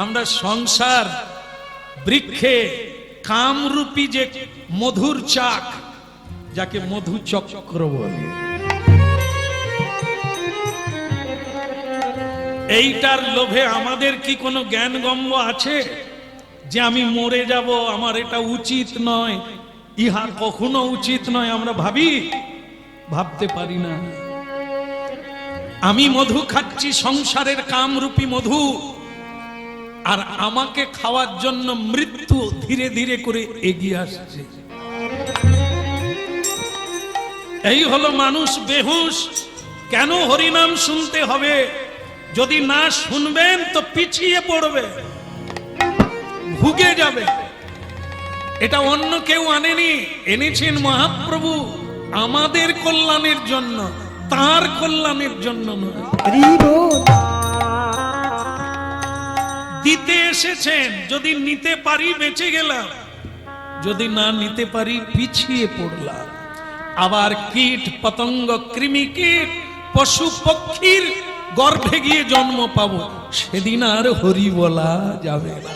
আমরা সংসার বৃক্ষে কামরূপী যে মধুর চাক, যাকে মধু চক্র বলে, এইটার লোভে আমাদের কি কোনো জ্ঞানগম্য আছে যে আমি মরে যাব, আমার এটা উচিত নয়, ইহা কখনো উচিত নয়? আমরা ভাবতে পারি না। আমি মধু খাচ্ছি, সংসারের কামরূপী মধু, আর আমাকে খাওয়ার জন্য মৃত্যু ধীরে ধীরে করে এগিয়ে আসছে। এই হলো মানুষ বেহুশ। কেন হরিনাম শুনতে হবে? যদি না শুনবেন তো পিছিয়ে পড়বে, ভুগে যাবে। এটা অন্য কেউ আনেনি, এনেছেন মহাপ্রভু আমাদের কল্যাণের জন্য, তার কল্যাণের জন্য নয়। দিতে এসেছেন, যদি নিতে পারি বেঁচে গেলাম, যদি না নিতে পারি পিছিয়ে পড়লাম। আবার কীট পতঙ্গ কৃমি কীট পশু পক্ষীর গর্ভে গিয়ে জন্ম পাবো, সেদিন আর হরি বলা যাবে না।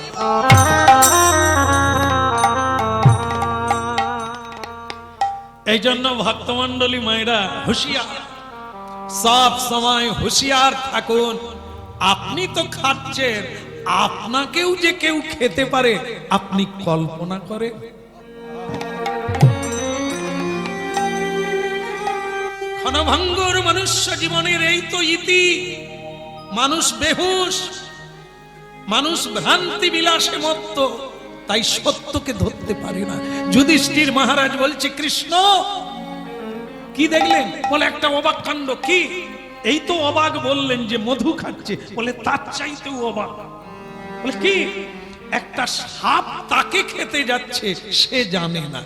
এই জন্য ভক্তমন্ডলী মায়েরা হুঁশিয়ার, সব সময় হুঁশিয়ার থাকুন। আপনি তো খাচ্ছেন, আপনাকেও যে কেউ খেতে পারে আপনি কল্পনা করে? ক্ষণভঙ্গুর মনুষ্য জীবনের এই তো ইতি। মানুষ বেহুশ, মানুষ ভ্রান্তি বিলাসে মত্ত, তাই সত্যকে ধরতে পারে না। যুধিষ্ঠির মহারাজ বলছে, কৃষ্ণ কি দেখলেন? বলে একটা অবাক কাণ্ড। কি? এই তো অবাক বললেন যে মধু খাচ্ছে, বলে তার চাইতেও অবাক। বলে কি? একটা সাপ তাকে খেতে যাচ্ছে, সে জানে না।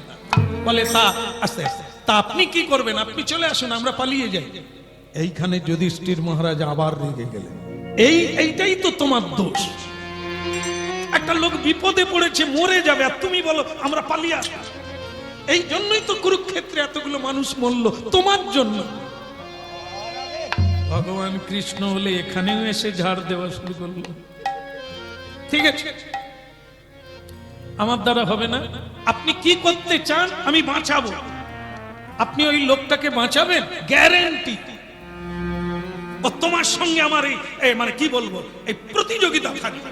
বলে তা আস্তে আস্তে, তা আপনি কি করবেন? আপনি চলে আসুন, আমরা পালিয়ে যাই। এইখানে যুধিষ্ঠির মহারাজ আবার রেগে গেলেন। এইটাই তো তোমার দোষ। একটা লোক বিপদে পড়েছে, মরে যাবে, আর তুমি বলো আমরা পালিয়ে আসি। এই জন্যই তো কুরুক্ষেত্রে এতগুলো মানুষ মরল, তোমার জন্য। ভগবান কৃষ্ণ হলে এখানেও এসে ঝাড় দেওয়া শুরু করলো। ঠিক আছে, আমার দ্বারা হবে না। আপনি কি করতে চান? আমি বাঁচাবো। আপনি ওই লোকটাকে বাঁচাবেন, গ্যারেন্টি। ও তোমার সঙ্গে আমার এই মানে কি বলবো, এই প্রতিযোগিতা থাকবে।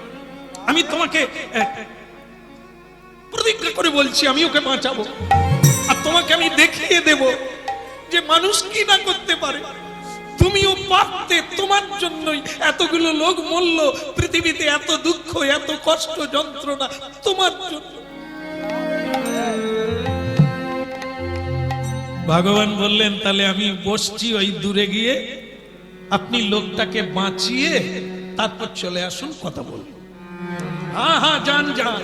আমি তোমাকে প্রতিজ্ঞা করে বলছি আমি ওকে বাঁচাবো, আর তোমাকে আমি দেখিয়ে দেব যে মানুষ কি না করতে পারে। তুমিও পারতে, তোমার জন্যই এতগুলো লোক মরল, পৃথিবীতে এত দুঃখ, এত কষ্ট, যন্ত্রণা তোমার জন্য। ভগবান বললেন, তাহলে আমি বসছি ওই দূরে গিয়ে, আপনি লোকটাকে বাঁচিয়ে তারপর চলে আসুন, কথা বলবো। হ্যাঁ হ্যাঁ, যান যান।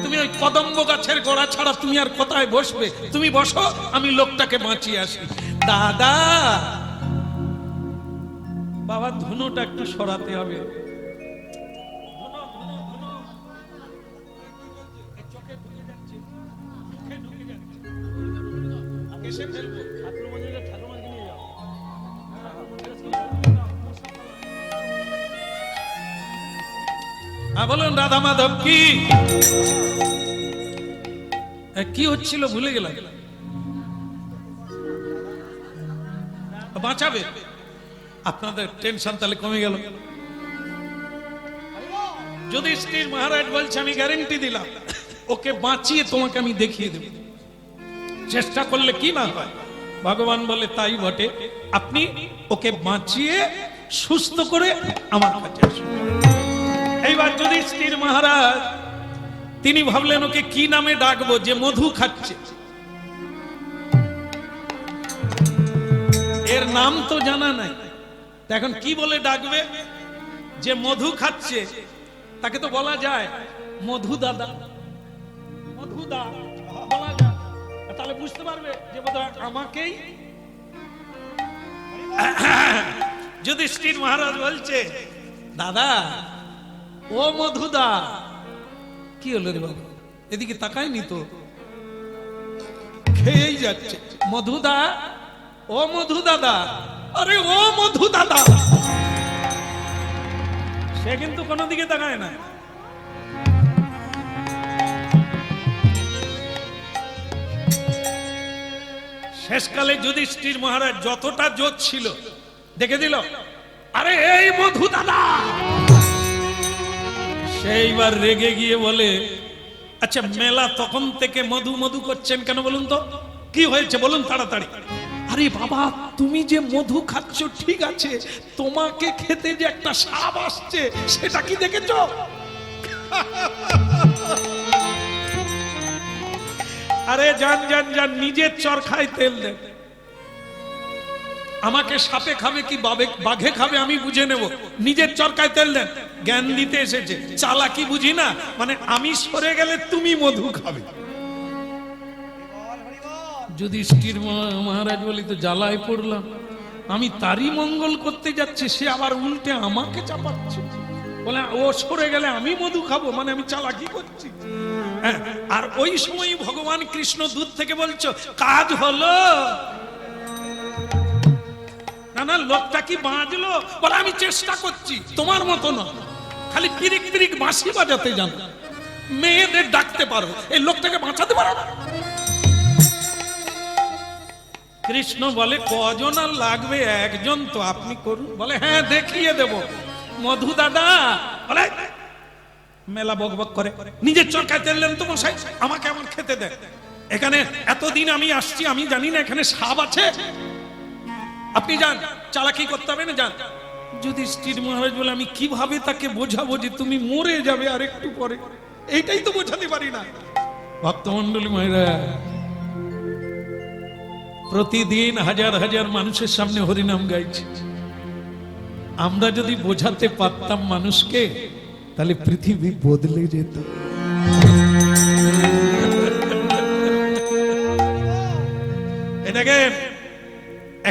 তুমি ওই কদম্ব গাছের গোড়া ছাড়া তুমি আর কোথায় বসবে? তুমি বসো, আমি লোকটাকে বাঁচিয়ে আসি। দাদা, বাবা ধুনোটা একটু সরাতে হবে। বলুন রাধা মাধব কি? কি হচ্ছিল ভুলে গেলাম। বাঁচাবে, আপনাদের টেনশন তাহলে কমে গেল। যুধিষ্ঠির মহারাজ বলছে, আমি গ্যারেন্টি দিলাম, ওকে বাঁচিয়ে তোমাকে আমি দেখিয়ে দেব। চেষ্টা করলে কি না হয়। ভগবান বলে, তাই বটে, আপনি ওকে বাঁচিয়ে সুস্থ করে আমার কাছে আসুন। এইবার যুধিষ্ঠির মহারাজ তিনি ভাবলেন ওকে কি নামে ডাকবো, যে মধু খাচ্ছে। এর নাম তো জানা নাই, এখন কি বলে ডাকবে? যে মধু খাচ্ছে তাকে তো বলা যায় মধু দাদা, মধু দা বলা যায়, তাহলে বুঝতে পারবে যে বোধহয় আমাকেই। যুধিষ্ঠির মহারাজ বলছে, দাদা ও মধুদা। কি হলো রে বাবা? এদিকে তাকায়নি তো, খেয়েই যাচ্ছে। মধুদা, ও মধু দাদা, আরে ও মধু দাদা। সে কিন্তু কোনো দিকে তাকায় না, শেষকালে যুধিষ্ঠির মহারাজ যতটা জোর ছিল দেখে দিল, আরে এই মধু দাদা। সেইবার রেগে গিয়ে বলে, আচ্ছা মেলা তখন থেকে মধু মধু করছেন কেন বলুন তো, কি হয়েছে বলুন তাড়াতাড়ি। আরে বাবা, তুমি যে মধু খাচ্ছ ঠিক আছে, তোমাকে খেতে যে একটা সাপ আসছে সেটা কি দেখেছো? আরে যান যান যান, নিজের চরখায় তেল দেন। আমাকে সাপে খাবে কি বাঘে খাবে আমি বুঝে নেব, নিজের চরকায় তেল দেন। জ্ঞান দিতে এসেছে, চালাকি বুঝি না, মানে আমি সরে গেলে তুমি মধু খাবে। যুধিষ্ঠির মহারাজ বলি, তো জ্বালায় পড়লাম, আমি তারই মঙ্গল করতে যাচ্ছি, সে আবার উল্টে আমাকে চাপাচ্ছে। বলে ও সরে গেলে আমি মধু খাবো, মানে আমি চালাকি করছি। হ্যাঁ, আর ওই সময় ভগবান কৃষ্ণ দূর থেকে বলছো কাজ হলো না, না লোকটা কি বাঁচলো? বলে আমি চেষ্টা করছি, তোমার মতো না, খালি পিরিক পিরিক বাঁশি বাজাতে জানো, মেয়েদের ডাকতে পারো, এই লোকটাকে বাঁচাতে পারো না। কৃষ্ণ বলে কজন আর লাগবে, একজন তো, আপনি করুন। বলে হ্যাঁ দেখিয়ে দেব। মধু দাদা বলে মেলা বকবক করে, নিজের চরকায় তেললেন তো মশাই, আমাকে আমার খেতে দেয়। এখানে এতদিন আমি আসছি, আমি জানি না এখানে সাপ আছে, আপনি যান, চালাকি করতে হবে না, যান। যুধিষ্ঠির মহারাজ বলে আমি কিভাবে তাকে বোঝাবো যে তুমি মরে যাবে আর একটু পরে, এইটাই তো বোঝাতে পারি না। ভক্তমন্ডলী মায়েরা, প্রতিদিন হাজার হাজার মানুষের সামনে হরিনাম গাইছে। আমরা যদি বোঝাতে পারতাম মানুষকে, তাহলে পৃথিবী বদলে যেত। এটাকে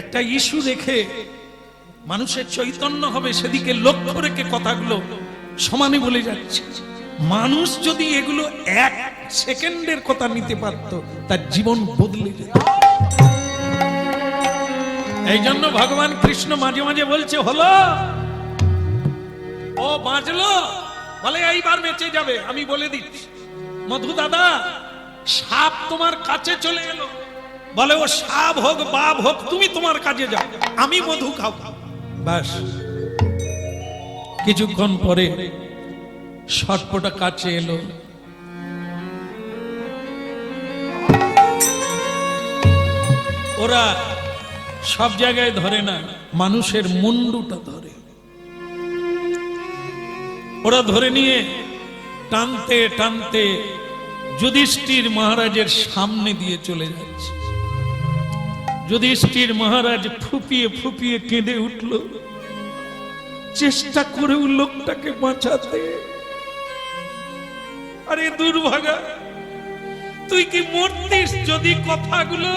একটা ইস্যু রেখে মানুষের চৈতন্য হবে সেদিকে লক্ষ্য রেখে কথাগুলো সমানে বলে যাচ্ছে। মানুষ যদি এগুলো এক সেকেন্ডের কথা নিতে পারত, তার জীবন বদলে যেত। এই জন্য ভগবান কৃষ্ণ মাঝে মাঝে বলছে হলো, ও বাঁচলো, বলে এইবার বেঁচে যাবে। আমি বলে দিচ্ছি মধু দাদা, সাপ তোমার কাছে চলে এলো, বলে ও সাপ হোক বাপ হোক, তুমি তোমার কাজে যাও, আমি মধু খাও। ব্যাস, কিছুক্ষণ পরে সর্পটা কাছে এলো, ওরা সব জায়গায় ধরে না, মানুষের মুন্ডুটা ধরে। ওরা ধরে নিয়ে টানতে টানতে যুধিষ্ঠির মহারাজের সামনে দিয়ে চলে যাচ্ছে। যুধিষ্ঠির মহারাজ ফুপিয়ে ফুপিয়ে কেঁদে উঠল, চেষ্টা করেও লোকটাকে বাঁচাতে। আরে দুর্ভাগা, তুই কি মরতিস যদি কথাগুলো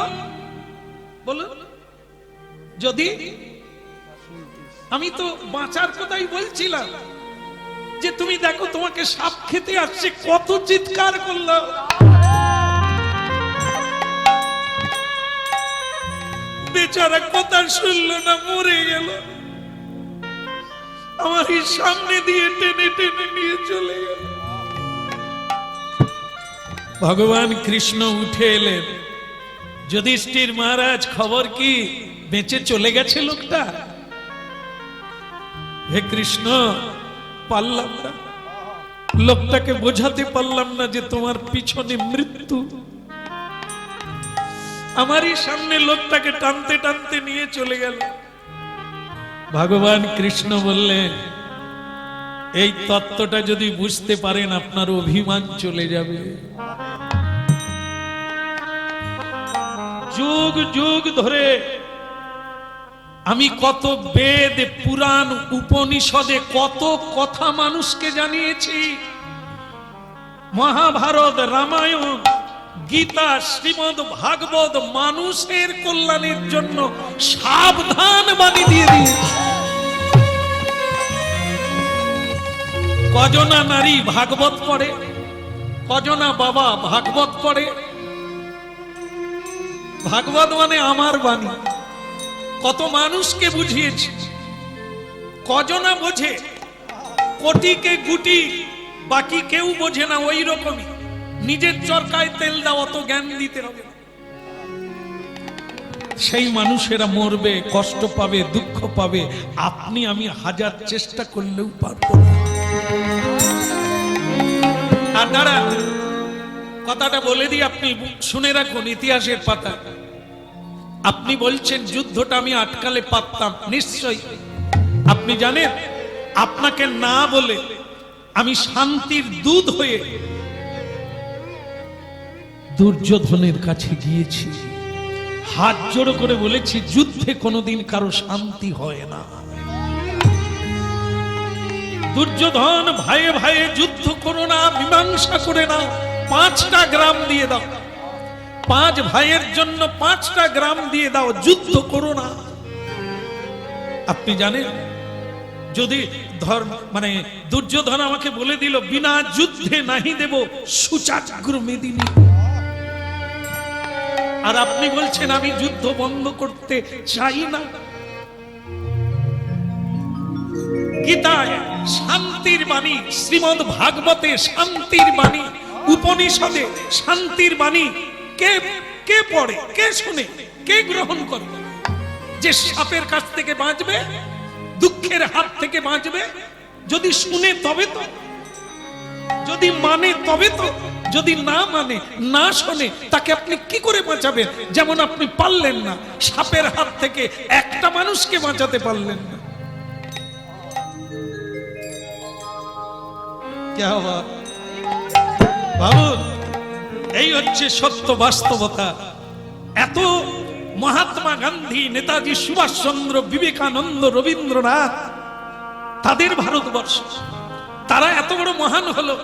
বলো, যদি আমি তো বাঁচার কথাই বলছিলাম, যে তুমি দেখো তোমাকে সাপ খেতে আসছে, কত চিৎকার করলো। বেচারা কথা শুনলো না, মরে গেল। আমার এই সামনে দিয়ে টেনে টেনে নিয়ে চলে গেল। ভগবান কৃষ্ণ উঠে এলেন। যুধিষ্ঠির মহারাজ খবর কি, বেঁচে চলে গেছে লোকটা? হে কৃষ্ণ, পারলাম না, লোকটাকে বোঝাতে পারলাম না যে তোমার পিছনে মৃত্যু। আমারই সামনে লোকটাকে টানতে টানতে নিয়ে চলে গেল। ভগবান কৃষ্ণ বললেন, এই তত্ত্বটা যদি বুঝতে পারেন আপনার অভিমান চলে যাবে। যুগ যুগ ধরে আমি কত বেদ, পুরাণ, উপনিষদে কত কথা মানুষকে জানিয়েছি। মহাভারত, রামায়ণ, গীতা, শ্রীমদ ভাগবত মানুষের কল্যাণের জন্য সাবধান বাণী দিয়ে দিয়েছে। কজনা নারী ভাগবত পড়ে, কজনা বাবা ভাগবত পড়ে। ভাগবত মানে আমার বাণী, কত মানুষকে বুঝিয়েছি। কজনা বোঝে, কোটিকে গুটি, বাকি কেউ বোঝে না। ওই রকমই নিজের চরকায় তেল দাও, অত জ্ঞান দিতে হবে। সেই মানুষেরা মরবে, কষ্ট পাবে, দুঃখ পাবে। আপনি আমি হাজার চেষ্টা করলেও পারবো না। আর দাঁড়া, কথাটা বলে দিই, আপনি শুনে রাখুন ইতিহাসের পাতা। আপনি বলছেন যুদ্ধটা আমি আটকালে পারতাম, নিশ্চয়ই। আপনি জানেন, আপনাকে না বলে আমি শান্তির দূত হয়ে দুর্যোধনের কাছে গিয়েছি, হাত জোড়ো করে বলেছি যুদ্ধে কোনোদিন কারো শান্তি হয় না। দুর্যোধন, ভাইয়ে ভাইয়ে যুদ্ধ করো না, মীমাংসা করে নাও, 5টা গ্রাম দিয়ে দাও, 5 ভাইয়ের জন্য 5টা গ্রাম দিয়ে দাও, যুদ্ধ করো না। আপনি জানেন, যদি মানে দুর্যোধন আমাকে বলে দিল বিনা যুদ্ধে নাহি দেব সুচাগ্র মেদিনী, আর আপনি বলছেন আমি যুদ্ধ বন্ধ করতে চাই না। গীতায় শান্তির বাণী, শ্রীমদ্ ভাগবতে শান্তির বাণী, উপনিষদে শান্তির বাণী কে কে পড়ে, কে শুনে, কে গ্রহণ করে? যে সাপের কাছ থেকে বাঁচবে, দুঃখের হাত থেকে বাঁচবে, যদি শুনে তবে তো, যদি মানে তবে তো, যদি না মানে, না শোনে, তাকে আপনি কি করে বাঁচাবেন? যেমন আপনি পারলেন না, সাপের হাত থেকে একটা মানুষকে বাঁচাতে পারলেন না। ভাবুন, এই হচ্ছে সত্য বাস্তবতা। এত মহাত্মা গান্ধী, নেতাজি সুভাষচন্দ্র, বিবেকানন্দ, রবীন্দ্রনাথ, তাদের ভারতবর্ষ, তারা এত বড় মহান হলো,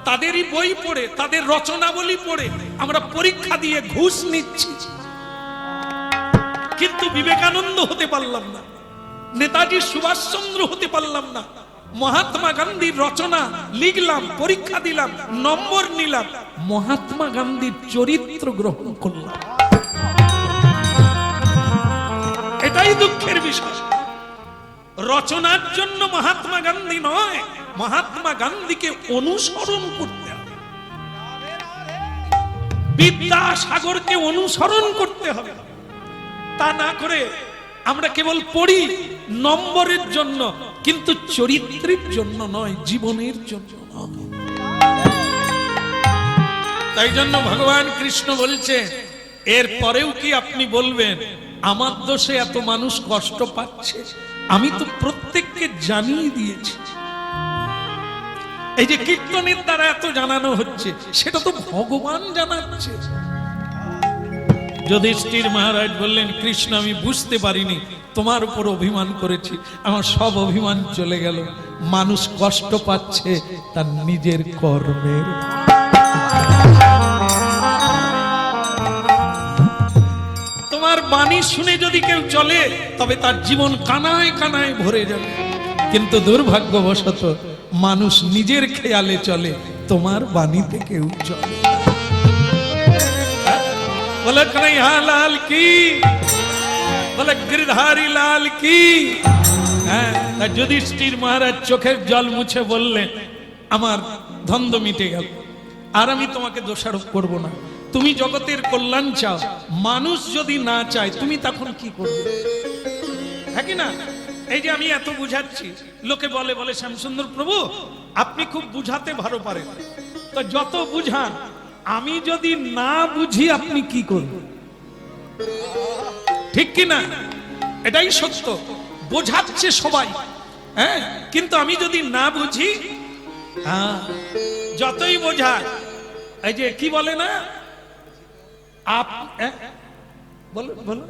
তাদেরই বই পড়ে, তাদের রচনাবলী পড়ে আমরা পরীক্ষা দিয়ে ঘুষ নিচ্ছি। কিন্তু বিবেকানন্দ হতে পারলাম না, নেতাজি সুভাষচন্দ্র হতে পারলাম না। মহাত্মা গান্ধীর রচনা লিখলাম, পরীক্ষা দিলাম, নম্বর নিলাম, মহাত্মা গান্ধীর চরিত্র গ্রহণ করলাম। এটাই দুঃখের বিষয়। রচনার জন্য মহাত্মা গান্ধী নয়, মহাত্মা গান্ধীকে অনুসরণ করতে হবে, বিদ্যাসাগরকে অনুসরণ করতে হবে। তা না করে আমরা কেবল পড়ি নম্বরের জন্য, কিন্তু চরিত্রের জন্য নয়, জীবনের জন্য নয়। তাই জন্য ভগবান কৃষ্ণ বলছে, এর পরেও কি আপনি বলবেন আমার দোষে এত মানুষ কষ্ট পাচ্ছে? আমি তো প্রত্যেককে জানিয়ে দিয়েছি। এই যে কীর্তনের দ্বারা এত জানানো হচ্ছে, সেটা তো ভগবান জানাচ্ছে। যুধিষ্ঠির মহারাজ বললেন, কৃষ্ণ আমি বুঝতে পারিনি, তোমার উপর অভিমান করেছি, আমার সব অভিমান চলে গেল। মানুষ কষ্ট পাচ্ছে তার নিজের কর্মের। তোমার বাণী শুনে যদি কেউ চলে, তবে তার জীবন কানায় কানায় ভরে যাবে। কিন্তু দুর্ভাগ্যবশত মানুষ নিজের খেয়ালে চলে, তোমার বাণীতে কেউ চলে। বলে কন্হैया लाल की, বলে गिरधारी लाल की। যুধিষ্ঠির মহারাজ চোখের জল মুছে বললেন, আমার দ্বন্দ্ব মিটে গেল, আর আমি তোমাকে দোষারোপ করব না। তুমি জগতের কল্যাণ চাও, মানুষ যদি না চায় তুমি তখন কি করবে? হ্যাঁ কি না? এই যে আমি এত বুঝাচ্ছি, লোকে বলে বলে শ্যামসুন্দর প্রভু আপনি খুব বুঝাতে ভালো পারেন, তো যত বুঝান, আমি যদি না বুঝি আপনি কি করবেন? ঠিক কি না? এটাই সত্য। বোঝাচ্ছে সবাই, হ্যাঁ, কিন্তু আমি যদি না বুঝি, যতই বোঝায়, এই যে কি বলে না, বলো বলো,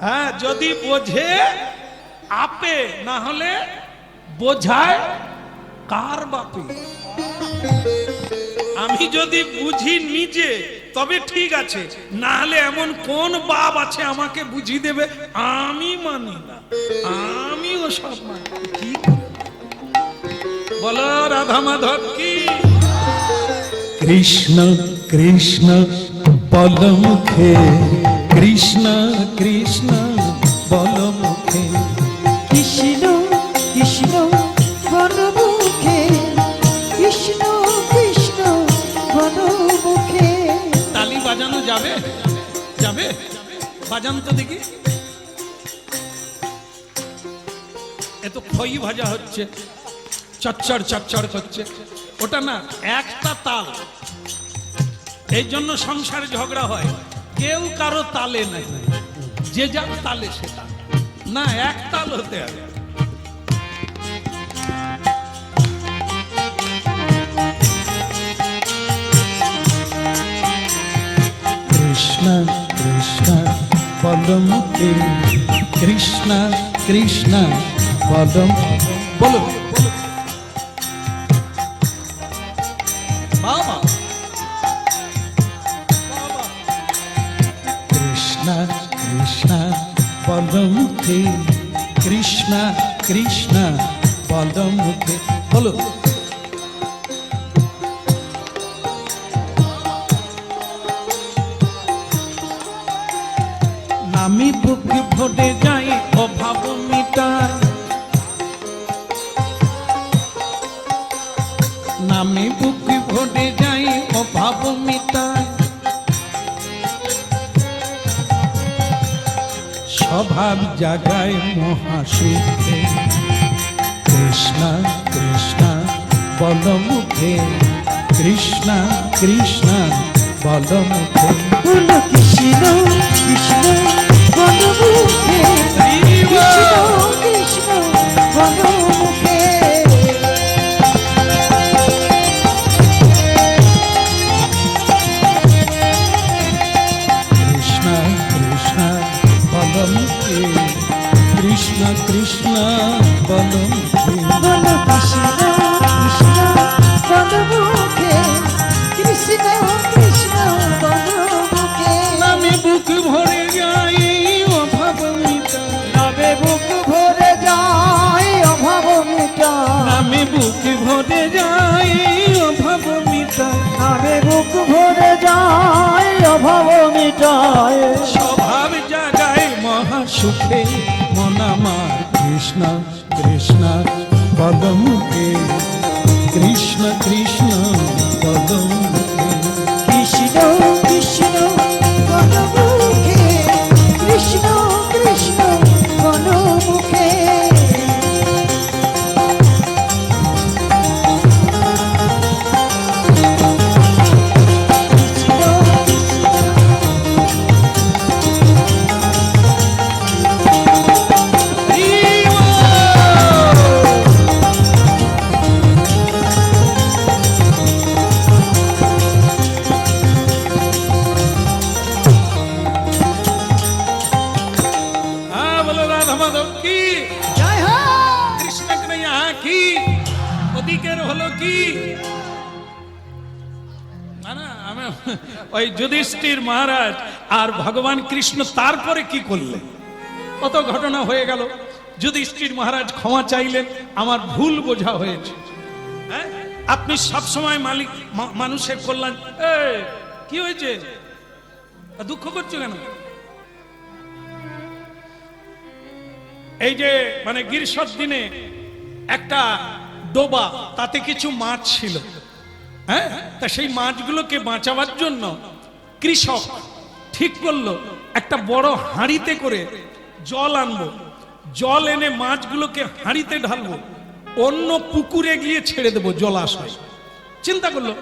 হ্যাঁ, যদি বোঝে আপে, না হলে বোঝায় কার বাপে। আমি যদি বুঝি নিজে তবে ঠিক আছে, না হলে এমন কোন বাপ আছে আমাকে বুঝিয়ে দেবে? আমি মানি না, আমিও সব মানি। কি বলো রাধা মাধব কি? কৃষ্ণ কৃষ্ণ বল মুখে, কৃষ্ণ কৃষ্ণ বল মুখে, কৃষ্ণ কৃষ্ণ বল মুখে, কৃষ্ণ কৃষ্ণ বল মুখে। তালি বাজানো যাবে? যাবে? বাজান তো দেখি। এত খই ভাজা হচ্ছে, চচ্চড় চচ্চড় করছে, ওটা না একটা তাল। এই জন্য সংসারে ঝগড়া হয়, কেউ কারো তালে নাই, যে যার তালে সে তাল না, এক তাল হতে হবে। কৃষ্ণ কৃষ্ণ বলো মুখে, কৃষ্ণ কৃষ্ণ বলো, বলো বাবা, কৃষ্ণ কৃষ্ণ বলো মুখে, কৃষ্ণ কৃষ্ণ বলো মুখে, বলো আমি বুক ভরে যাই অভাব মিটাই, নামি বুক ভরে যাই অভাব মিটাই, স্বভাব জাগায় মহাসুখে, কৃষ্ণ কৃষ্ণ বল মুখে, কৃষ্ণ কৃষ্ণ বল মুখে, বলো কৃষ্ণ কৃষ্ণ বলো মুখে, কৃষ্ণ কৃষ্ণ বলো মুখে। কৃষ্ণ কৃষ্ণ বল মুখে, কৃষ্ণ কৃষ্ণ বল মুখে, বলো কৃষ্ণ কৃষ্ণ বলো মুখে, কৃষ্ণ কৃষ্ণ বলো মুখে। আমি বুক ভরে যাই অভাব মিটাই, নামে বুক ভরে যায় অভাব মিটায়, আমি বুক ভরে যাই অভাব মিটাই, নামে বুক ভরে যায় অভাব মিটায়। স্বভাব জাগায় মহাসুখে, মন আমার কৃষ্ণ কৃষ্ণ বল মুখে, কৃষ্ণ কৃষ্ণ বল মুখে, কৃষ্ণ কৃষ্ণ বলো মুখে, কৃষ্ণ কৃষ্ণ বলো মুখে। হ্যাঁ বলো রাধা মাধব কি, জয় হো। কৃষ্ণ কৃষ্ণ কি, ওদিকের হলো কি না না, আমি ওই যুধিষ্ঠির মহারাজ আর ভগবান কৃষ্ণ তারপরে কি করলেন, কত ঘটনা হয়ে গেল। যুধিষ্ঠির মহারাজ ক্ষমা চাইলেন, আমার ভুল বোঝা হয়েছে। হ্যাঁ, আপনি সবসময় মালিক মানুষের কল্যাণ। কি হয়েছে, দুঃখ করছো কেন? এই যে মানে গ্রীষ্মের দিনে একটা ডোবা, তাতে কিছু মাছ ছিল। হ্যাঁ, তা সেই মাছগুলোকে বাঁচাবার জন্য কৃষক ঠিক করলো একটা বড় হাঁড়িতে করে জল আনবো, জল এনে মাছগুলোকে হাঁড়িতে ঢালবো, অন্য পুকুরে গিয়ে ছেড়ে দেবো জলাশয়। চিন্তা করলো,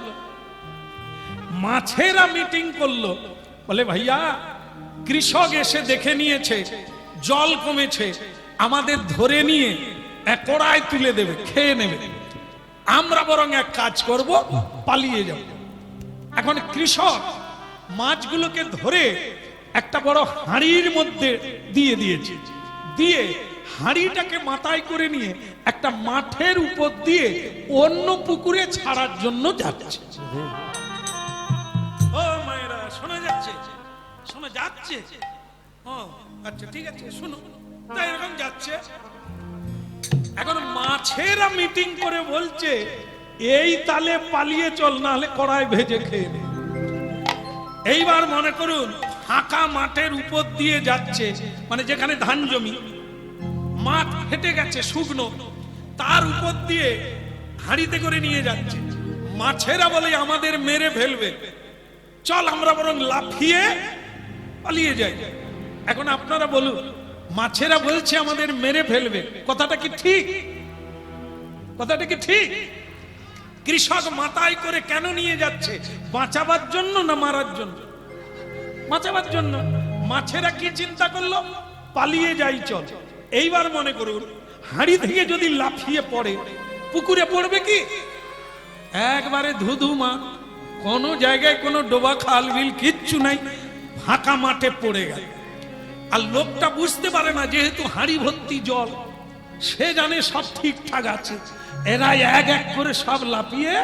মাছেরা মিটিং করলো, বলে ভাইয়া কৃষক এসে দেখে নিয়েছে জল কমেছে, আমাদের ধরে নিয়ে এক কড়ায় তুলে দেবে, খেয়ে নেবে, আমরা বরং এক কাজ করব, পালিয়ে যাব। এখন কৃষক মাছগুলোকে ধরে একটা বড় হাঁড়ির মধ্যে দিয়ে দিয়েছে, দিয়ে হাঁড়িটাকে মাথায় করে নিয়ে একটা মাঠের উপর দিয়ে অন্য পুকুরে ছাড়ার জন্য যাচ্ছে। ও মায়েরা, শোনা যাচ্ছে? শোনা যাচ্ছে? ও আচ্ছা, ঠিক আছে, শোনো। তাই এরকম যাচ্ছে। এখন মাছেরা মিটিং করে বলছে এই তালে পালিয়ে চল, না হলে কড়াই ভেজে খেয়ে নে। এইবার মনে করুন ফাঁকা মাঠের উপর দিয়ে যাচ্ছে, মানে যেখানে ধান জমি, মাঠ ফেটে গেছে শুকনো, তার উপর দিয়ে হাঁড়িতে করে নিয়ে যাচ্ছে। মাছেরা বলে আমাদের মেরে ফেলবে, চল আমরা বরং লাফিয়ে পালিয়ে যাই। এখন আপনারা বলুন, মাছেরা বলছে আমাদের মেরে ফেলবে, কথাটা কি ঠিক? কথাটা কি ঠিক? কৃষক মাথায় করে কেন নিয়ে যাচ্ছে? বাঁচাবার জন্য না মারার জন্য? বাঁচাবার জন্য। মাছেরা কি চিন্তা করলো? পালিয়ে যাই চল। এইবার মনে করুন হাঁড়ি থেকে যদি লাফিয়ে পড়ে, পুকুরে পড়বে কি? একবারে ধুধুমা, কোন জায়গায় কোনো ডোবা খাল বিল কিচ্ছু নাই, ফাঁকা মাঠে পড়ে গেল। আর লোকটা বুঝতে পারে না, যেহেতু হাঁড়ি ভর্তি জল, সে জানে সব ঠিকঠাক আছে। এরা এক এক করে সব লাফিয়ে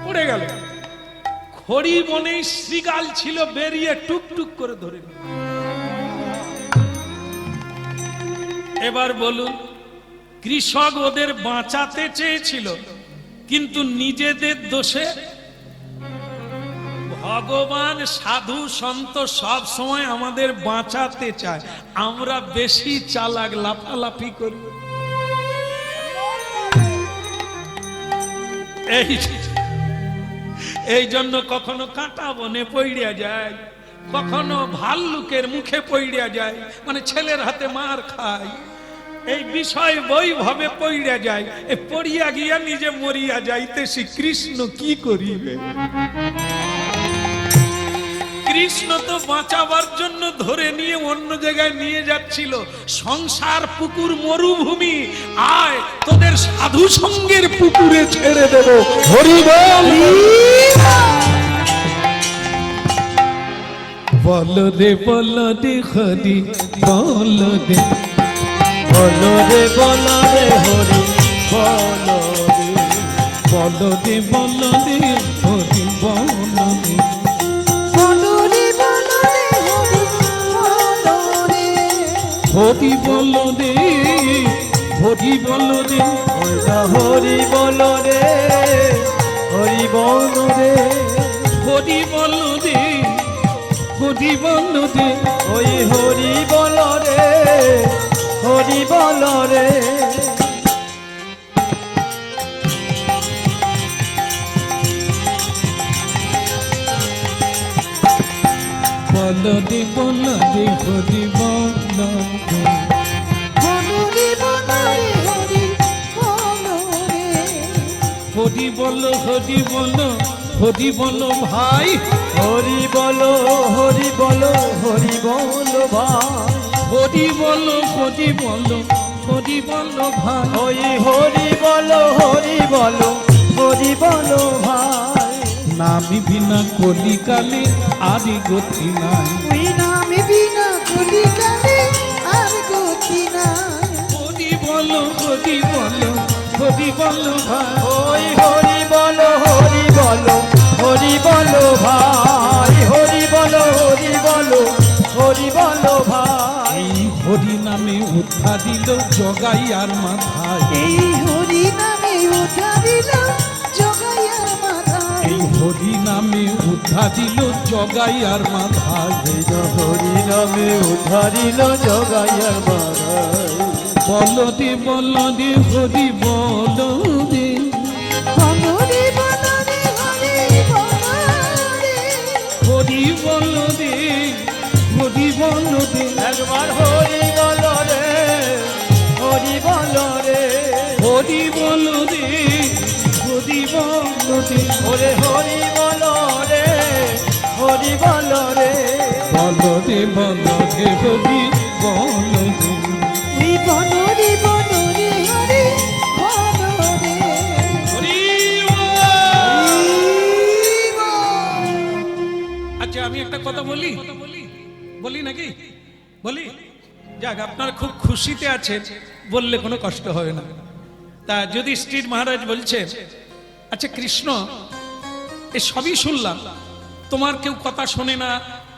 পড়ে গেল। খড়ি বনে শ্রীগাল ছিল, বেরিয়ে টুকটুক করে ধরে নিল। এবার বলুন, কৃষক ওদের বাঁচাতে চেয়েছিল, কিন্তু নিজেদের দোষে। ভগবান সাধু সন্ত সব সময় আমাদের বাঁচাতে চায়, আমরা বেশি চালাক, লাফালাফি করি। এই জন্য কখনো কাঁটা বনে পইড়া যায়, কখনো ভাল্লুকের মুখে পইড়া যায়, মানে ছেলের হাতে মার খায়। এই বিষয় বৈভাবে পইড়া যায়, পড়িয়া গিয়া নিজে মরিয়া যাইতেছি। কৃষ্ণ কি করিবে? কৃষ্ণ তো বাঁচাবার জন্য ধরে নিয়ে অন্য জায়গায় নিয়ে যাচ্ছিল। সংসার পুকুর মরুভূমি, আয় তোদের সাধু সঙ্গের পুকুরে ছেড়ে দেব। হরি বল। বল রে বল রে হরি বল রে, বল রে বল রে হরি বল রে, বল রে বল রে হরি বল রে, বল রে বল রে হরি বল রে, হরি বল রে, হরি বল রে, হরি বল রে, হরি হরি বল রে, বল রে, হরি বল রে, ওই হরি বল রে, হরি বল রে। বল রে বল রে হরি বল রে, হরি বল রে, হরি বল রে, হরি বল, হরি বল, হরি বল ভাই, হরি বল, হরি বল, হরি বল ভাই, হরি বল, হরি বল, হরি বল ভাই, ওই হরি বল, হরি বল, হরি বল ভাই। নামি বিনা কলিকালে আরি গতি নাই, তুই নামে বিনা কলি কালে আর গতি নাই। হরি বল, হরি বল, হরি বল ভাই, ওই হরি বল, হরি বল, হরি বল ভাই, হরি বল, হরি বল, হরি বল ভাই। এই হরি নামে উদ্ধার দিল জগাই আর মাথায়, এই হরি নামে উঠা দিল জগাইয়ার মাথায়, এই হরি নামে উদ্ধার দিল জগাই আর মাথায়, এই হরি নামে উঠা দিল জগাইয়ার মাথায়। বল রে বল রে হরি বল রে, হরি বল রে, হরি বল রে, হরি বল রে, হরি বল রে, একবার হরি বল রে, হরি বল রে, হরি বল রে, হরি বল রে, ওরে হরি বল রে, হরি বল রে। বল রে বল রে হরি বল রে, এই বল রে, বল রে, হরি বল রে। হরি বল। আচ্ছা আমি একটা কথা বলি, বলি নাকি? বলি? যাক, আপনারা খুব খুশিতে আছেন, বললে কোনো কষ্ট হবে না। তা যুধিষ্ঠির মহারাজ বলছে, আচ্ছা কৃষ্ণ, এ সবই শুনলাম, তোমার কেউ কথা শোনে না,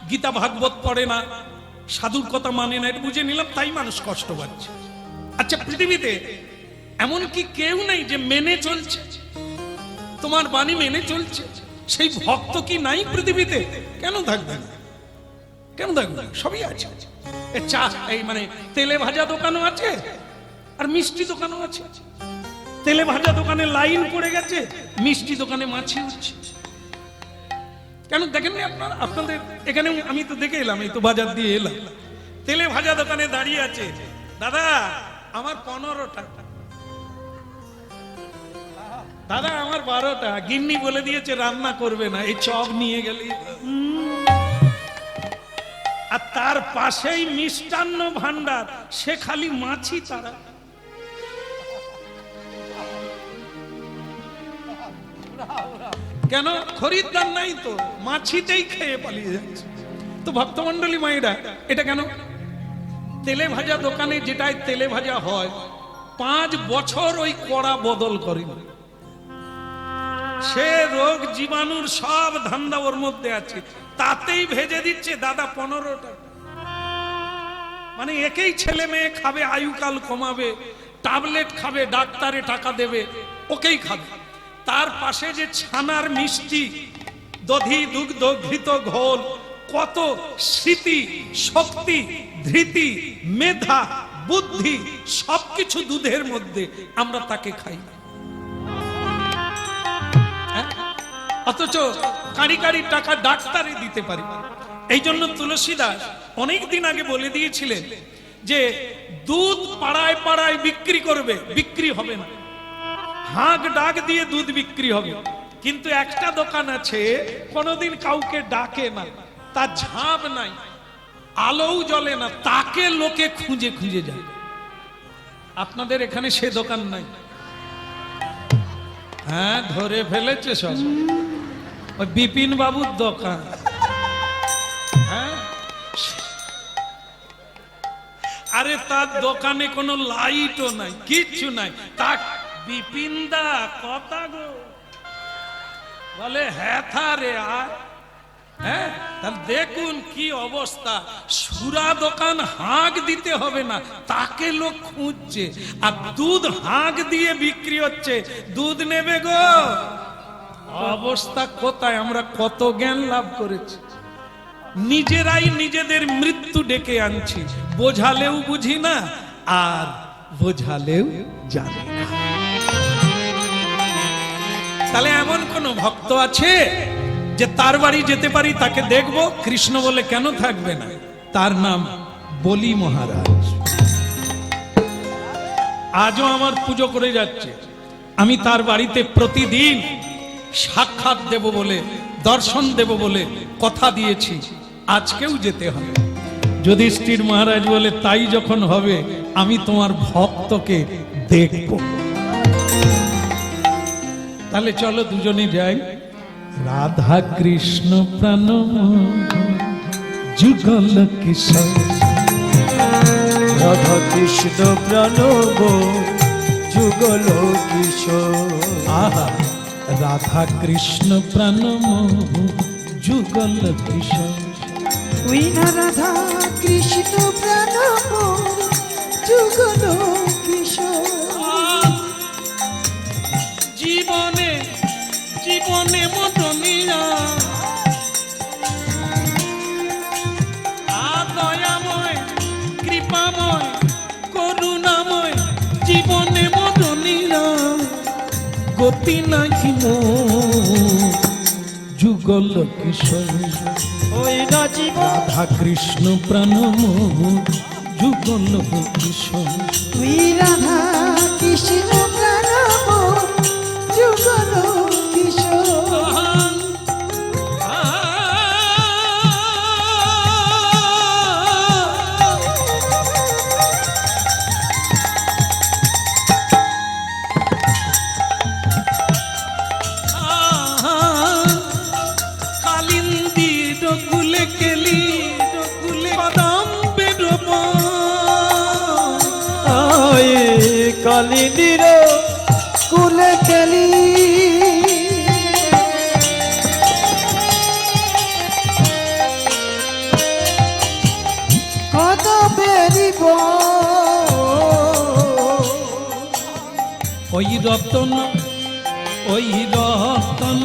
গীতা ভাগবত পড়ে না, সাধুর কথা মানে না, এটা বুঝে নিলাম, তাই মানুষ কষ্ট পাচ্ছে। আচ্ছা পৃথিবীতে এমন কি কেউ নেই যে মেনে চলছে, তোমার বাণী মেনে চলছে? সেই ভক্ত কি নাই পৃথিবীতে? কেন থাকবে না? কেন থাকবে না? সবই আছে। এ চা, এই মানে তেলে ভাজা দোকানও আছে আর মিষ্টি দোকানও আছে। তেলে ভাজা দোকানে লাইন পড়ে গেছে, মিষ্টি দোকানে মাছি উঠছে। কেন দেখেননি আপনারা? আপনাদের এখানে আমি তো দেখে এলাম, এই তো বাজার দিয়ে এলাম, তেলে ভাজা দোকানে দাঁড়িয়ে আছে, দাদা আমার 15 টাকা, দাদা আমার 12টা, গিন্নি বলে দিয়েছে রান্না করবে না, এই চপ নিয়ে গেলি। আর তার পাশেই মিষ্টান্ন ভান্ডার, সে খালি মাছি তারা। কেন? খরিদ্দার নাই তো, মাছিতেই খেয়ে পালিয়ে যাচ্ছে। তো ভক্তমন্ডলী মায়েরা, এটা কেন? তেলে ভাজা দোকানে যেটাই তেলে ভাজা হয় 5 বছর ওই কড়া বদল করে, সে রোগ জীবাণুর সব ধান্দা ওর মধ্যে আছে, তাতেই ভেজে দিচ্ছে দাদা 15 টাকা। মানে একেই ছেলে মেয়ে খাবে, আয়ুকাল কমাবে, ট্যাবলেট খাবে, ডাক্তারে টাকা দেবে, ওকেই খাবে। তার পাশে যে ছানার মিষ্টি, দধি দুগ্ধ ঘৃত ঘোল, কত স্মৃতি শক্তি ধৃতি মেধা বুদ্ধি সবকিছু দুধের মধ্যে, আমরা তাকে খাই। অথচ কারি কারি টাকা ডাক্তারে দিতে পারি। এই জন্য তুলসীদাস অনেক দিন আগে বলে দিয়েছিলেন যে দুধ পাড়ায় পাড়ায় বিক্রি করবে, বিক্রি হবে না। হাঁক ডাক দিয়ে দুধ বিক্রি হবে, কিন্তু একটা দোকান আছে কোনোদিন কাউকে ডাকে না, তার ঝাঁপ নাই, আলোও জ্বলে না, তাকে লোকে খুঁজে খুঁজে যায়। আপনাদের এখানে সে দোকান নাই? হ্যাঁ, ধরে ফেলেছে সব, ওই বিপিন বাবুর দোকান। হ্যাঁ, আরে তার দোকানে কোনো লাইটও নাই, কিচ্ছু নাই। তা বিপিন দা কথা গো বলে, হ্যাঁ থারে আর। হ্যাঁ, তাহলে দেখুন কি অবস্থা। সুরা দোকান হাঁক দিতে হবে না, তাকে লোক খুঁজছে। আর দুধ হাঁক দিয়ে বিক্রি হচ্ছে, দুধ নেবে গো। অবস্থা কোথায়! আমরা কত জ্ঞান লাভ করেছি, নিজেরাই নিজেদের মৃত্যু ডেকে আনছি। বোঝালেও বুঝি না, আর বোঝালেও জানি না। তাহলে এমন কোন ভক্ত আছে যে তার বাড়ি যেতে পারি, তাকে দেখব, কৃষ্ণ বলে কেন থাকবে না? তার নাম বলি মহারাজ। আজও আমার পুজো করে যাচ্ছে। আমি তার বাড়িতে প্রতিদিন সাক্ষাৎ দেব বলে, দর্শন দেব বলে কথা দিয়েছি, আজকেও যেতে হবে। যুধিষ্ঠির মহারাজ বলে, তাই যখন হবে আমি তোমার ভক্তকে দেখব। তাহলে চলো দুজনে যাই। রাধা কৃষ্ণ প্রাণ যুগল কিশোর, রাধা কৃষ্ণ প্রণব যুগল কিশোর। আহা, রাধা কৃষ্ণ প্রাণ যুগল কিশোর। ওই না রাধা কৃষ্ণ প্রাণ যুগল কিশোর। জীবনে জীবনে মদনীরা দয়াময় কৃপাময় করুণাময়, জীবনে মদনীরা গতি নাহি যুগল কিশোর। ওই না জীবন রাধা কৃষ্ণ প্রাণ যুগল কিশোর। তুই রাধা কৃষ্ণ প্রাণ যুগল কিশোর। কালিন্দির কুলে কেলি কত বেরিব ওই রতন, ওই রতন,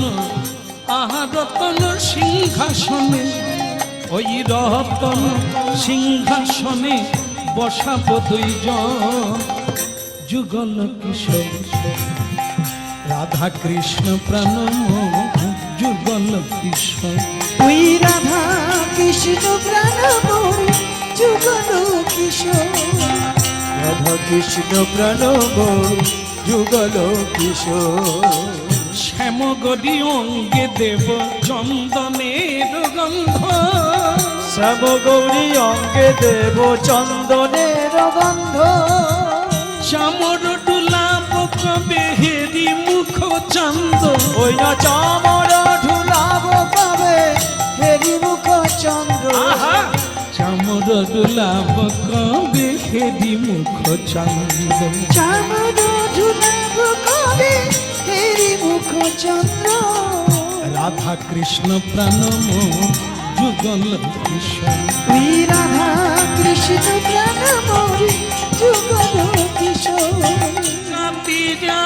আহা রতন সিংহাসনে, ওই রতন সিংহাসনে বসাব দুইজন যুগল কিশোর। রাধা কৃষ্ণ প্রাণ যুগল কিশোর। তুই রাধা কৃষ্ণ প্রাণ যুগল রাধা কৃষ্ণ প্রাণময় যুগল কিশোর শ্যামগরি অঙ্গে দেব চন্দনের গন্ধ, শ্যাম গৌরী অঙ্গে দেব চন্দনের গন্ধ চামর ডুলাব কবে হেরি মুখ চন্দ, ওই না চামর ঢুলাব কবে হেরি মুখ চন্দ্র আহা চামর দুলাভ কবে হেরি মুখ চন্দ, চামর ঝুলাব কবে হেরি মুখ চন্দ্র রাধা কৃষ্ণ প্রাণময় যুগল কিশোর তুই রাধা কৃষ্ণ প্রাণময় যুগল কিশোর কাঁদি যা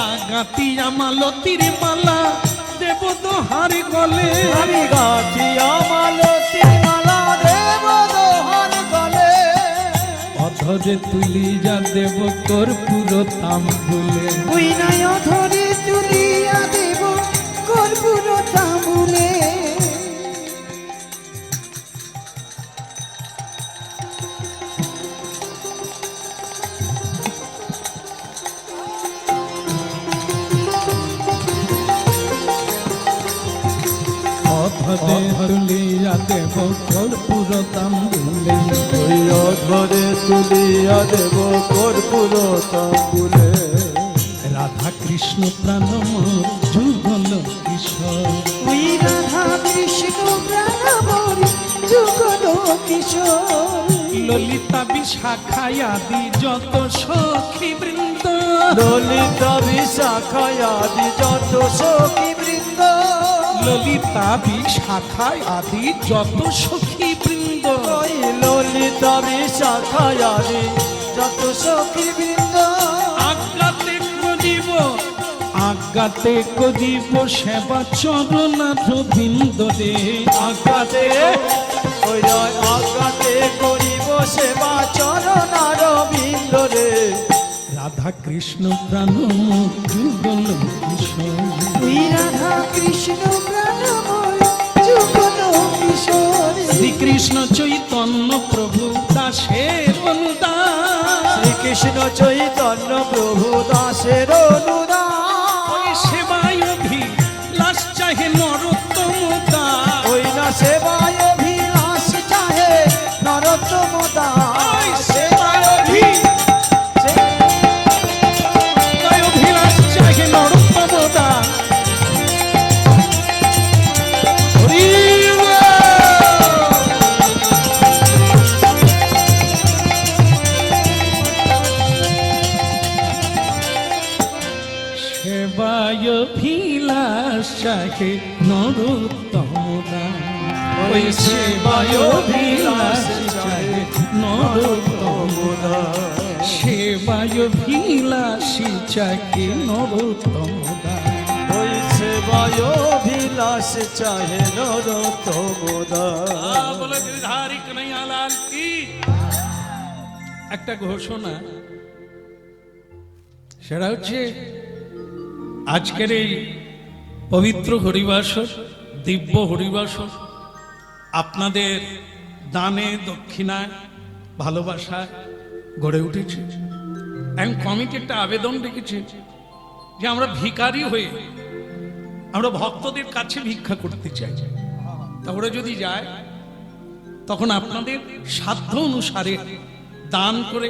আগাতি আমালতির মালা দেব দোহার গলে, আমি গাঁথিয়া মালতী মালা দেব দোহার গলে অধরে তুলি যা দেব কর্পূর তাম্বুলে, ওই নয় ধরে তুলিয়া দেব কর্পূর তাম্বুলে অধরে তুলি যা দেব কর্পূর তাম্বুলে, ওই অধরে তুলিয়া দেব কর্পূর তাম্বুলে রাধা কৃষ্ণ প্রাণময় যুগল কিশোর ওই রাধা কৃষ্ণ প্রাণময় যুগল কিশোর ললিতা বিশাখায় আদি যত সখী বৃন্দ, ললিতা বিশাখায় আদি যত সখী বৃন্দ ললিতা বিশাখায় আদি যত সখী বৃন্দ, ওই ললিতা বিশাখায় আদি যত সখী বৃন্দ আজ্ঞাতে করিব আজ্ঞাতে করিব সেবা চরণাথ বৃন্দরে, আজ্ঞাতে ওই রয় আজ্ঞাতে করিব সেবা চরণার বিন্দরে রাধা কৃষ্ণ প্রাণময় যুগল কিশোর তুই রাধা কৃষ্ণ প্রাণময় যুগল কিশোর শ্রীকৃষ্ণ চৈতন্য প্রভু দাসের অনুদান, শ্রীকৃষ্ণ চৈতন্য প্রভু দাসের অনুদান ওই সেবায় অভিলাষ চাহে নরোত্তম দাস, ওই না সেবায় অভিলাষ চাহে নরোত্তম ওই দাস সেবায় অভিলাষ চাহে নরোত্তম দাস। হরি বল। সেবায় ভিলাস চাহে নরোত্তম দাস, ওই সেবায় ভিলাস চাহে নরোত্তম দাস, সেবায় ভিলাসী চাহে নরোত্তম দাস। ওই সেবায় অভিলাষ চাহে নরোত্তম দাস বলে গিরিধারী কনৈয়ালাল কি একটা ঘোষণা, সেটা হচ্ছে আজকের এই পবিত্র হরিবাসর, দিব্য হরিবাসর আপনাদের দানে দক্ষিণায় ভালোবাসায় গড়ে উঠেছে। এখন কমিটি একটা আবেদন রেখেছে যে আমরা ভিখারি হয়ে আমরা ভক্তদের কাছে ভিক্ষা করতে চাই, তা ওরা যদি যায় তখন আপনাদের সাধ্য অনুসারে দান করে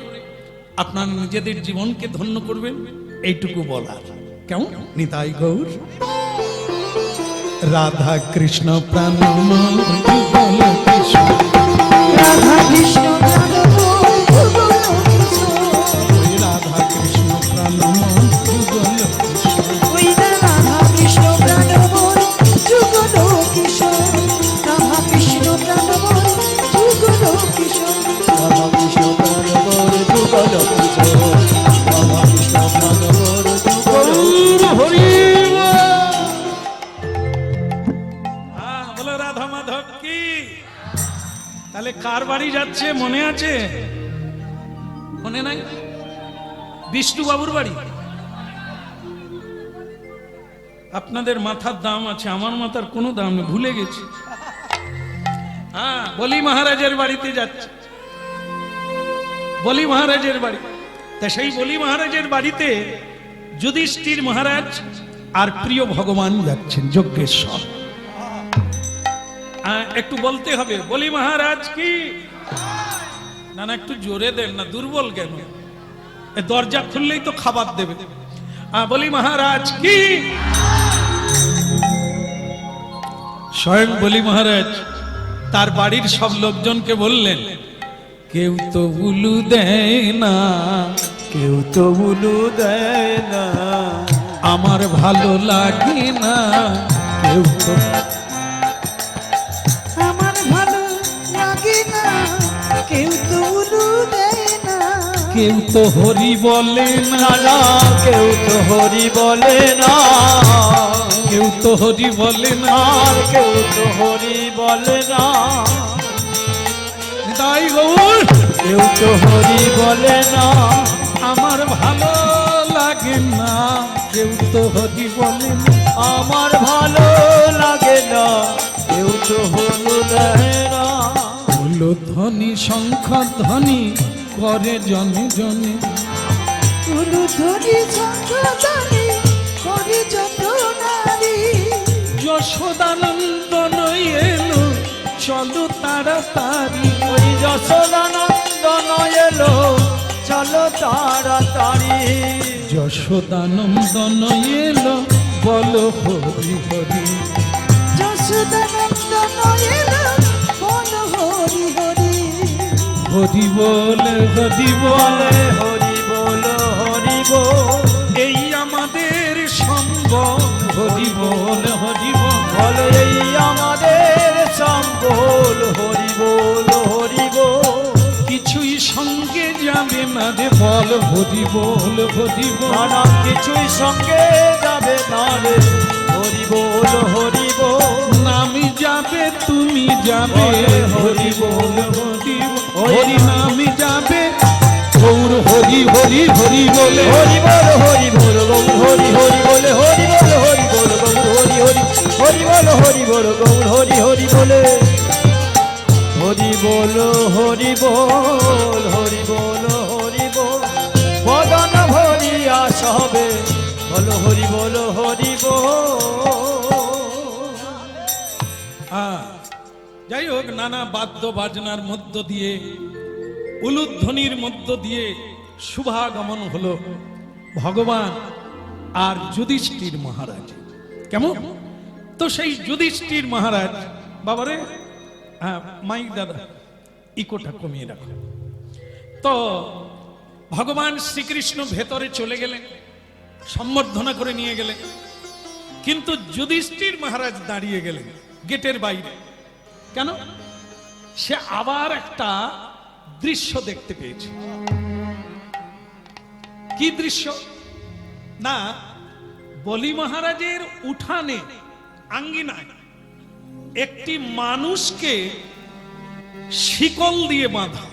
আপনার নিজেদের জীবনকে ধন্য করবেন, এইটুকু বলার। কেমন? নিতাই গৌর। রাধা কৃষ্ণ প্রাণময় যুগল কিশোর রাধা কৃষ্ণ প্রাণময় যুগল কিশোর ওই রাধা কৃষ্ণ প্রাণময় যুগল কিশোর ওই রাধা কৃষ্ণ প্রাণময় যুগল কিশোর রাধা কৃষ্ণ প্রাণময় যুগল কিশোর রাধা কৃষ্ণ প্রাণবর যুগল কিশোর রাধা কৃষ্ণ প্রাণবর যুগল হরি বলো রাধা মাধব কি। তাহলে কার বাড়ি যাচ্ছে মনে আছে? মনে নাই? বিষ্ণু বাবুর বাড়ি। আপনাদের মাথার দাম আছে, আমার মাথার কোনো দাম নেই, ভুলে গেছি। হ্যাঁ, বলি মহারাজের বাড়িতে যাচ্ছে, বলি মহারাজের বাড়ি। তা সেই বলি মহারাজের বাড়িতে যুধিষ্ঠির মহারাজ আর প্রিয় ভগবান যাচ্ছেন, যজ্ঞেশ্বর। একটু বলতে হবে, বলি মহারাজ কি। না না, একটু জোরে দেন না, দুর্বল কেন? দরজা খুললেই তো খাবার দেবে। বলি মহারাজ কি। স্বয়ং বলি মহারাজ তার বাড়ির সব লোকজনকে বললেন, কেউ তো উলু দেয় না, কেউ তো উলু দেয় না, আমার ভালো লাগে না, কেউ তো আমার ভালো লাগে না, কেউ তো উলু দেয় না, কেউ তো হরি বলে না, না কেউ তো হরি বলে না, কেউ তো হরি বলে না, আর কেউ তো হরি বলে না, তাই গৌর কেউ তো হরি বলে না, আমার ভালো লাগে না, কেউ তো হরি বলে না, আমার ভালো লাগে না, কেউ তো হলু দেয় না, হলো ধ্বনি শঙ্খ ধ্বনি করে জনে জনে, উলু ধরি শঙ্খধ্বনি করে যত নারী, যশোদানন্দন এলো চলো তাড়াতাড়ি, ওই যশোদানন্দন এলো চলো তাড়াতাড়ি, যশোদানন্দন এলো বলো হরি হরি, যশোদানন্দন এলো বলো হরি হরি, হরি বলে হরি বলে, বলে হরি বল হরি বল, এই আমাদের সম্ভব, হরি বল হরি বল, বল এই আমাদের সম্বল, হরি বল হরি বল, কিছুই সঙ্গে যাবে না রে বল, হরি বল হরি বল, নানা কিছুই সঙ্গে যাবে না রে, হরি বল হরি বল, নামি যাবে তুমি যাবে, হরি বল হরি বল, হরি নামি যাবে গৌর হরি হরি হরি বলে, হরি বল হরি বল গৌর হরি হরি বলে, হরি বল হরি বল গৌর হরি হরি, হরি বল হরি বল গৌর হরি হরি বলে, হরি বল হরি বল, হরি বল হরি বল, বদন ভরিয়া সবে বল হরি বল হরি বল। যাই হোক, নানা বাদ্য বাজনার মধ্য দিয়ে, উলুধ্বনির মধ্য দিয়ে শুভাগমন হলো ভগবান আর যুধিষ্ঠির মহারাজ। কেমন তো সেই যুধিষ্ঠির মহারাজ, বাবারে মাইক দাদা ইকোটা কমিয়ে রাখো তো, ভগবান শ্রীকৃষ্ণ ভেতরে চলে গেলেন, সম্বর্ধনা করে নিয়ে গেলেন, কিন্তু যুধিষ্ঠির মহারাজ দাঁড়িয়ে গেলেন গেটের বাইরে। কেন? সে আবার একটা দৃশ্য দেখতে পেয়েছে। কি দৃশ্য? না, বলি মহারাজের উঠানে আঙ্গিনায় একটি মানুষকে শিকল দিয়ে বাঁধা,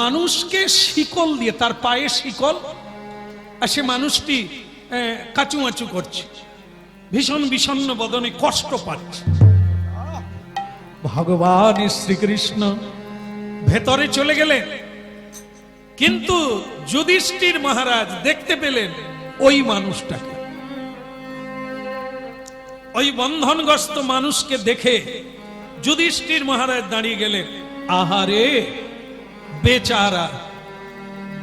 মানুষকে শিকল দিয়ে, তার পায়ে শিকল, আর সে মানুষটি কাচুমাচু করছে, ভীষণ বিষণ্ণ বদনে কষ্ট পাচ্ছে। ভগবান শ্রীকৃষ্ণ ভেতরে চলে গেলেন, কিন্তু যুধিষ্ঠির মহারাজ দেখতে পেলেন ওই মানুষটাকে। ওই বন্ধনগ্রস্ত মানুষকে দেখে যুধিষ্ঠির মহারাজ দাঁড়িয়ে গেলেন, আহারে বেচারা,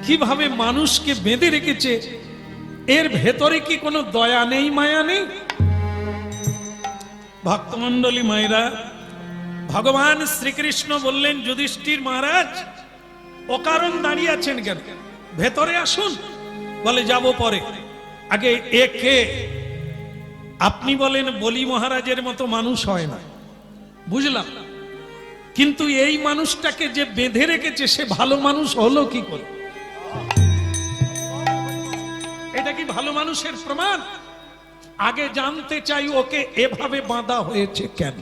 কিভাবে মানুষকে বেঁধে রেখেছে, এর ভেতরে কি কোনো দয়া নেই, মায়া নেই? ভক্তমণ্ডলী মায়েরা, ভগবান শ্রীকৃষ্ণ বললেন, যুধিষ্ঠির মহারাজ অকারণ দাঁড়িয়ে আছেন কেন, ভেতরে আসুন। বলে যাব পরে, আগে একে। আপনি বলেন বলি মহারাজের মতো মানুষ হয় না, বুঝলাম, কিন্তু এই মানুষটাকে যে বেঁধে রেখেছে সে ভালো মানুষ হলো কি করে? এটা কি ভালো মানুষের প্রমাণ? আগে জানতে চাই ওকে এভাবে বাঁধা হয়েছে কেন।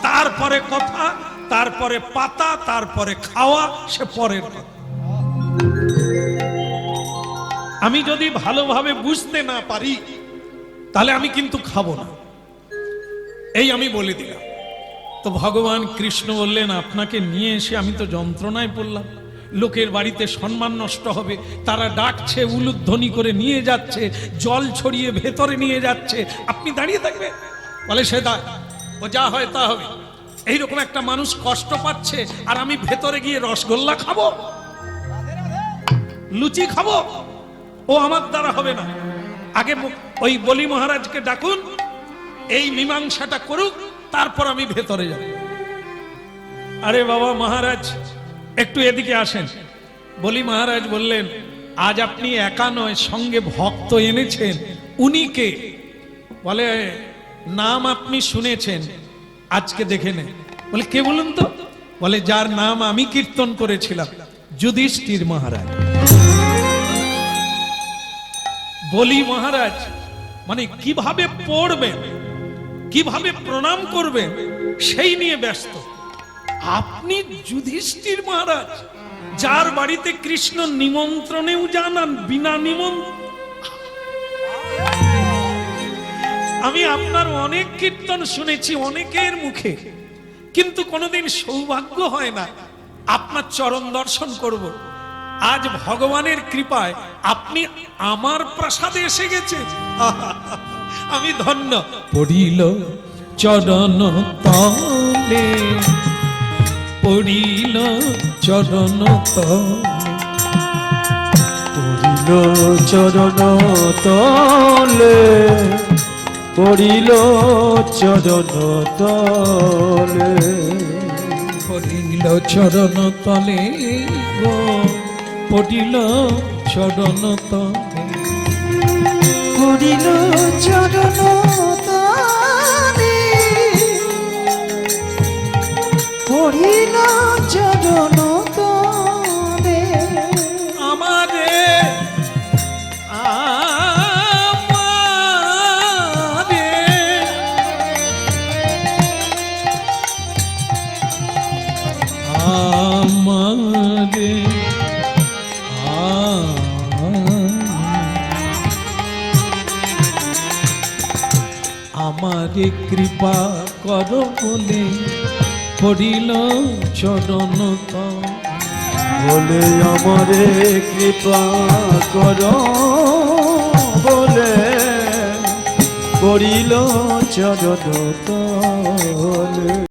তারপরে কথা, তারপরে পাতা, তারপরে খাওয়া, সে পরের কথা। আমি যদি ভালোভাবে বুঝতে না পারি তাহলে আমি কিন্তু খাবো না, এই আমি বলে দিলাম। তো ভগবান কৃষ্ণ বললেন, আপনাকে নিয়ে এসে আমি তো যন্ত্রণায় পড়লাম, লোকের বাড়িতে সম্মান নষ্ট হবে, তারা ডাকছে, উলুধ্বনি করে নিয়ে যাচ্ছে, জল ছড়িয়ে ভেতরে নিয়ে যাচ্ছে, আপনি দাঁড়িয়ে থাকবেন? বলে সে ও যা হয় তা হবে। এইরকম একটা মানুষ কষ্ট পাচ্ছে আর আমি ভেতরে গিয়ে রসগোল্লা খাবো, লুচি খাবো? ও আমার দ্বারা হবে না। আগে ওই বলি মহারাজকে ডাকুন, এই মীমাংসাটা করুক, তারপর আমি ভেতরে যাব। আরে বাবা মহারাজ, একটু এদিকে আসেন। বলি মহারাজ বললেন, আজ আপনি একা নয়, সঙ্গে ভক্ত এনেছেন। উনি কে? বলে নাম আপনি শুনেছেন, আজকে দেখে নেন। বলে কে বলুন তো? বলে যার নাম আমি কীর্তন করেছিলাম, যুধিষ্ঠির মহারাজ। বলি মহারাজ মানে কিভাবে পড়বেন, কিভাবে প্রণাম করবেন, সেই নিয়ে ব্যস্ত। আপনি যুধিষ্ঠির মহারাজ, যার বাড়িতে কৃষ্ণ নিমন্ত্রণেও জানান বিনা নিমন্ত্রণ। আমি আপনার অনেক কীর্তন শুনেছি অনেকের মুখে, কিন্তু কোনোদিন সৌভাগ্য হয় না আপনার চরণ দর্শন করব। আজ ভগবানের কৃপায় আপনি আমার প্রাসাদে এসে গেছেন, আমি ধন্য। পড়িল চরণ তলে, পড়িল চরণ তলে, পড়িল চরণ তলে, পড়িল চরণ তলে, পড়িল চরণ তলে গো, পড়িল চরণ তলে, পড়িল চরণ তলে, পড়িল চরণ তলে। আমারে আমারে আমারে কৃপা কর বলে, পড়িল চরণ তলে, বলে আমারে কৃপা কর বলে, পড়িল চরণ তলে।